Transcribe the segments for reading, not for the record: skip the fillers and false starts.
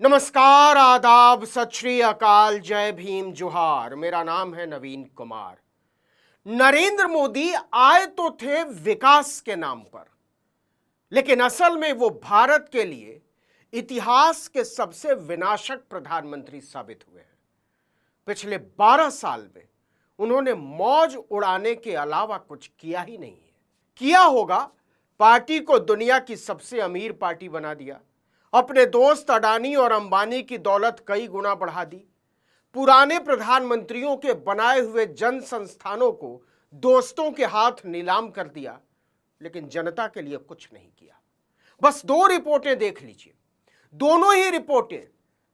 नमस्कार, आदाब, सत श्री अकाल, जय भीम, जोहार। मेरा नाम है नवीन कुमार। नरेंद्र मोदी आए तो थे विकास के नाम पर, लेकिन असल में वो भारत के लिए इतिहास के सबसे विनाशक प्रधानमंत्री साबित हुए हैं। पिछले 12 साल में उन्होंने मौज उड़ाने के अलावा कुछ किया ही नहीं है। किया होगा, पार्टी को दुनिया की सबसे अमीर पार्टी बना दिया, अपने दोस्त अडानी और अंबानी की दौलत कई गुना बढ़ा दी, पुराने प्रधानमंत्रियों के बनाए हुए जन संस्थानों को दोस्तों के हाथ नीलाम कर दिया, लेकिन जनता के लिए कुछ नहीं किया। बस 2 रिपोर्टें देख लीजिए। दोनों ही रिपोर्टें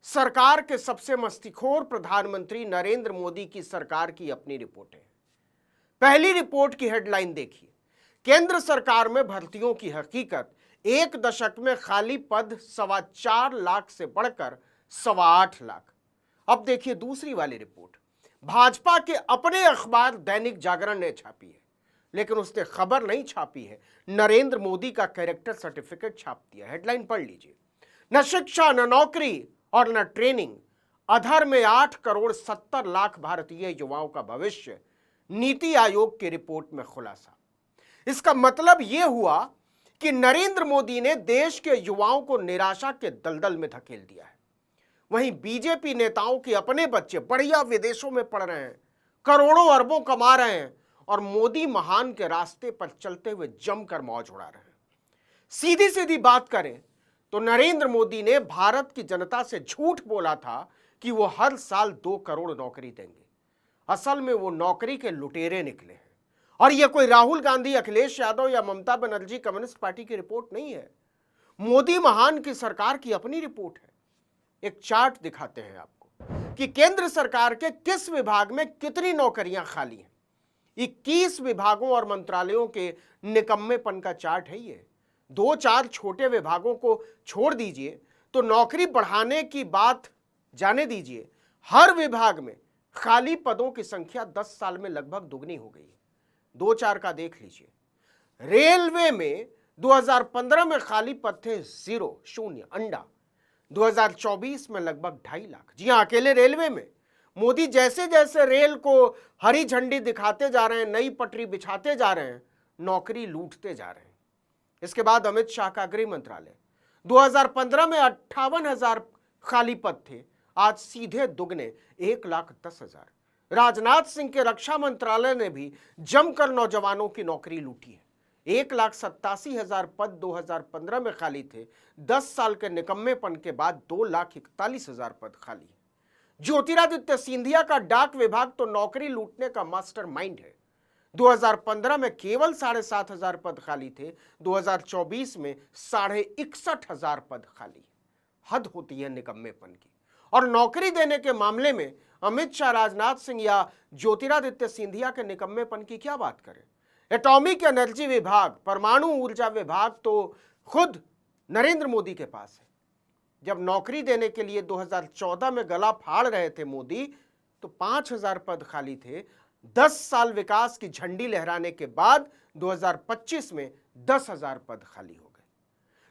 सरकार के सबसे मस्तीखोर प्रधानमंत्री नरेंद्र मोदी की सरकार की अपनी रिपोर्टें हैं। पहली रिपोर्ट की हेडलाइन देखिए, केंद्र सरकार में भर्तियों की हकीकत, 1 दशक में खाली पद 4.25 लाख से बढ़कर 8.25 लाख। अब देखिए दूसरी वाली रिपोर्ट, भाजपा के अपने अखबार दैनिक जागरण ने छापी है, लेकिन उसने खबर नहीं छापी है, नरेंद्र मोदी का कैरेक्टर सर्टिफिकेट छाप दिया। हेडलाइन पढ़ लीजिए, न शिक्षा, न नौकरी और न ट्रेनिंग, अधर में 8 करोड़ 70 लाख भारतीय युवाओं का भविष्य, नीति आयोग की रिपोर्ट में खुलासा। इसका मतलब यह हुआ कि नरेंद्र मोदी ने देश के युवाओं को निराशा के दलदल में धकेल दिया है। वहीं बीजेपी नेताओं के अपने बच्चे बढ़िया विदेशों में पढ़ रहे हैं, करोड़ों अरबों कमा रहे हैं और मोदी महान के रास्ते पर चलते हुए जमकर मौज उड़ा रहे हैं। सीधी सीधी बात करें तो नरेंद्र मोदी ने भारत की जनता से झूठ बोला था कि वो हर साल 2 करोड़ नौकरी देंगे। असल में वो नौकरी के लुटेरे निकले हैं। और यह कोई राहुल गांधी, अखिलेश यादव या ममता बनर्जी कम्युनिस्ट पार्टी की रिपोर्ट नहीं है, मोदी महान की सरकार की अपनी रिपोर्ट है। एक चार्ट दिखाते हैं आपको कि केंद्र सरकार के किस विभाग में कितनी नौकरियां खाली हैं। 21 विभागों और मंत्रालयों के निकम्मेपन का चार्ट है ये। 2-4 छोटे विभागों को छोड़ दीजिए तो नौकरी बढ़ाने की बात जाने दीजिए, हर विभाग में खाली पदों की संख्या 10 साल में लगभग दुगनी हो गई। 2-4 का देख लीजिए। रेलवे में 2015 में खाली पद थे 0 अंडा। 2024 में लगभग 2.5 लाख। जी हां, अकेले रेलवे में। मोदी जैसे जैसे रेल को हरी झंडी दिखाते जा रहे हैं, नई पटरी बिछाते जा रहे हैं, नौकरी लूटते जा रहे हैं। इसके बाद अमित शाह का गृह मंत्रालय, 2015 में 58,000 खाली पद थे, आज सीधे दुगने 1,10,000। राजनाथ सिंह के रक्षा मंत्रालय ने भी जमकर नौजवानों की नौकरी लूटी है। 1,87,000 पद 2015 में खाली थे, 10 साल के निकम्मेपन के बाद 2,41,000 पद खाली है। ज्योतिरादित्य सिंधिया का डाक विभाग तो नौकरी लूटने का मास्टरमाइंड है। 2015 में केवल 7,500 पद खाली थे, 2024 में 61,500 पद खाली। हद होती है निकम्मेपन की। और नौकरी देने के मामले में अमित शाह, राजनाथ सिंह या ज्योतिरादित्य सिंधिया के निकम्मेपन की क्या बात करें। एटॉमिक एनर्जी विभाग, परमाणु ऊर्जा विभाग तो खुद नरेंद्र मोदी के पास है। जब नौकरी देने के लिए 2014 में गला फाड़ रहे थे मोदी, तो 5,000 पद खाली थे। 10 साल विकास की झंडी लहराने के बाद 2025 में 10,000 पद खाली हो गए।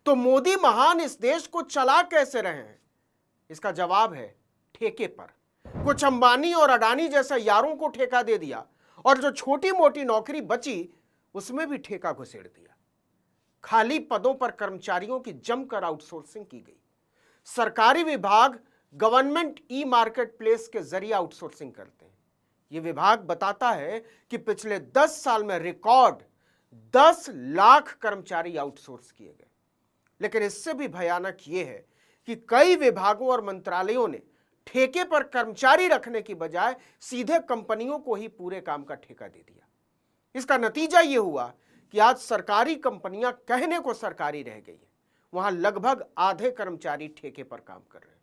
तो मोदी महान इस देश को चला कैसे रहे हैं? इसका जवाब है ठेके पर। कुछ अंबानी और अडानी जैसे यारों को ठेका दे दिया और जो छोटी मोटी नौकरी बची उसमें भी ठेका घुसेड़ दिया। खाली पदों पर कर्मचारियों की जमकर आउटसोर्सिंग की गई। सरकारी विभाग गवर्नमेंट ई मार्केट प्लेस के जरिए आउटसोर्सिंग करते हैं। यह विभाग बताता है कि पिछले 10 साल में रिकॉर्ड 10 लाख कर्मचारी आउटसोर्स किए गए। लेकिन इससे भी भयानक यह है कि कई विभागों और मंत्रालयों ने ठेके पर कर्मचारी रखने की बजाय सीधे कंपनियों को ही पूरे काम का ठेका दे दिया। इसका नतीजा यह हुआ कि आज सरकारी कंपनियां कहने को सरकारी रह गई हैं। वहां लगभग आधे कर्मचारी ठेके पर काम कर रहे हैं।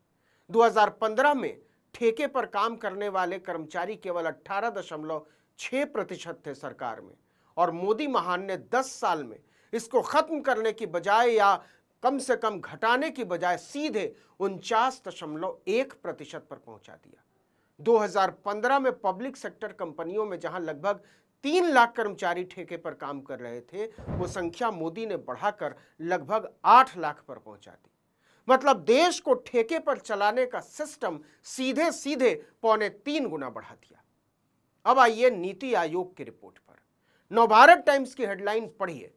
2015 में ठेके पर काम करने वाले कर्मचारी केवल 18.6% थे सरकार में, और मोदी महान ने 10 साल में इसको खत्म करने की बजाय या कम से कम घटाने की बजाय सीधे 49.1% पर पहुंचा दिया। 2015 में पब्लिक सेक्टर कंपनियों में जहां लगभग 3 लाख कर्मचारी ठेके पर काम कर रहे थे, वो संख्या मोदी ने बढ़ाकर लगभग 8 लाख पर पहुंचा दी। मतलब देश को ठेके पर चलाने का सिस्टम सीधे सीधे 2.25 गुना बढ़ा दिया। अब आइए नीति आयोग की रिपोर्ट पर। नवभारत टाइम्स की हेडलाइन पढ़िए,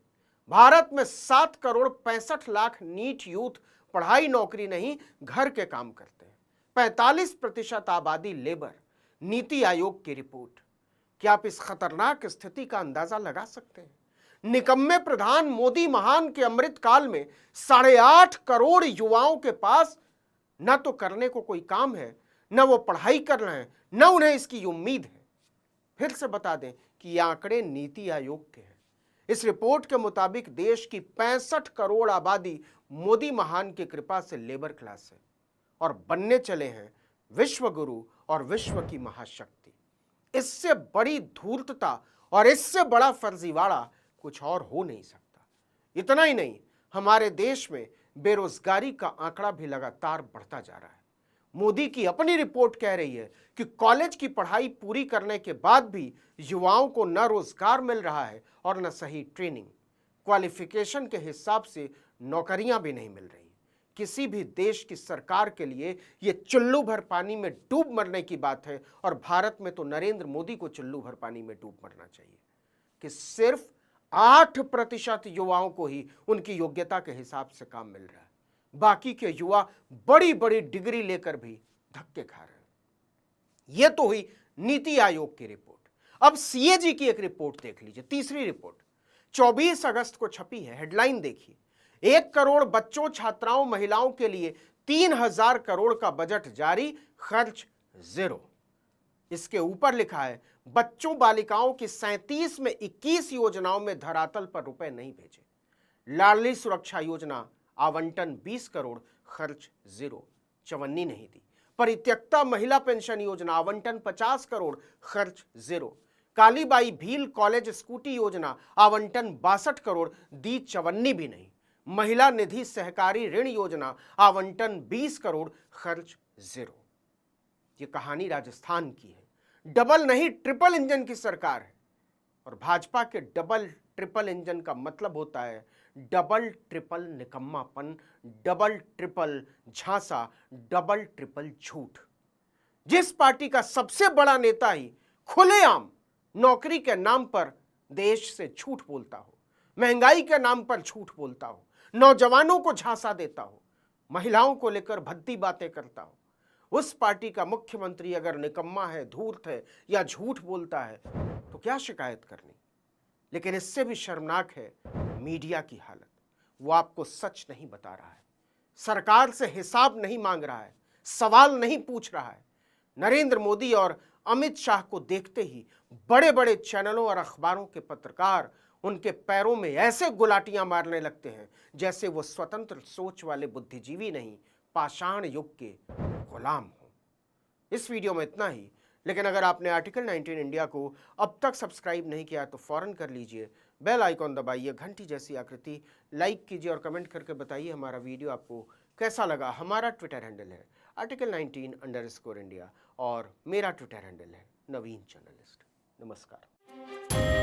भारत में 7 करोड़ 65 लाख नीट यूथ पढ़ाई नौकरी नहीं घर के काम करते हैं, 45% आबादी लेबर। नीति आयोग की रिपोर्ट। क्या आप इस खतरनाक स्थिति का अंदाजा लगा सकते हैं? निकम्मे प्रधान मोदी महान के अमृत काल में 8.5 करोड़ युवाओं के पास न तो करने को कोई काम है, न वो पढ़ाई कर रहे हैं, न उन्हें इसकी उम्मीद है। फिर से बता दें कि ये आंकड़े नीति आयोग के हैं। इस रिपोर्ट के मुताबिक देश की 65 करोड़ आबादी मोदी महान की कृपा से लेबर क्लास है और बनने चले हैं विश्व गुरु और विश्व की महाशक्ति। इससे बड़ी धूर्तता और इससे बड़ा फर्जीवाड़ा कुछ और हो नहीं सकता। इतना ही नहीं, हमारे देश में बेरोजगारी का आंकड़ा भी लगातार बढ़ता जा रहा है। मोदी की अपनी रिपोर्ट कह रही है कि कॉलेज की पढ़ाई पूरी करने के बाद भी युवाओं को न रोजगार मिल रहा है और न सही ट्रेनिंग, क्वालिफिकेशन के हिसाब से नौकरियां भी नहीं मिल रही। किसी भी देश की सरकार के लिए यह चुल्लू भर पानी में डूब मरने की बात है और भारत में तो नरेंद्र मोदी को चुल्लू भर पानी में डूब मरना चाहिए कि सिर्फ 8% युवाओं को ही उनकी योग्यता के हिसाब से काम मिल रहा है। बाकी के युवा बड़ी बड़ी डिग्री लेकर भी धक्के खा रहे हैं। यह तो हुई नीति आयोग की रिपोर्ट। अब सीएजी की एक रिपोर्ट देख लीजिए, तीसरी रिपोर्ट 24 अगस्त को छपी है। हेडलाइन देखिए, 1 करोड़ बच्चों, छात्राओं, महिलाओं के लिए 3000 करोड़ का बजट जारी, खर्च जीरो। इसके ऊपर लिखा है, बच्चों बालिकाओं की 37 में 21 योजनाओं में धरातल पर रुपए नहीं भेजे। लाडली सुरक्षा योजना आवंटन 20 करोड़, खर्च जीरो, चवन्नी नहीं दी। परित्यक्ता महिला पेंशन योजना आवंटन 50 करोड़, खर्च zero. Kalibai Bhil college scooty योजना आवंटन 62 करोड़, दी चवन्नी भी नहीं। महिला निधि सहकारी ऋण योजना आवंटन 20 करोड़, खर्च जीरो। ये कहानी राजस्थान की है। डबल नहीं ट्रिपल इंजन की सरकार है और भाजपा के डबल ट्रिपल इंजन का मतलब होता है डबल ट्रिपल निकम्मापन, डबल ट्रिपल झांसा, डबल ट्रिपल झूठ। जिस पार्टी का सबसे बड़ा नेता ही खुलेआम नौकरी के नाम पर देश से झूठ बोलता हो, महंगाई के नाम पर झूठ बोलता हो, नौजवानों को झांसा देता हो, महिलाओं को लेकर भद्दी बातें करता हो, उस पार्टी का मुख्यमंत्री अगर निकम्मा है, धूर्त है या झूठ बोलता है तो क्या शिकायत करनी। लेकिन इससे भी शर्मनाक है मीडिया की हालत। वो आपको सच नहीं बता रहा है, सरकार से हिसाब नहीं मांग रहा है, सवाल नहीं पूछ रहा है। नरेंद्र मोदी और अमित शाह को देखते ही बड़े बड़े चैनलों और अखबारों के पत्रकार उनके पैरों में ऐसे गुलाटियां मारने लगते हैं जैसे वो स्वतंत्र सोच वाले बुद्धिजीवी नहीं, पाषाण युग के गुलाम हो। इस वीडियो में इतना ही, लेकिन अगर आपने आर्टिकल 19 इंडिया को अब तक सब्सक्राइब नहीं किया तो फौरन कर लीजिए, बेल आइकॉन दबाइए, घंटी जैसी आकृति, लाइक कीजिए और कमेंट करके बताइए हमारा वीडियो आपको कैसा लगा। हमारा ट्विटर हैंडल है आर्टिकल 19_इंडिया और मेरा ट्विटर हैंडल है नवीन जर्नलिस्ट। नमस्कार।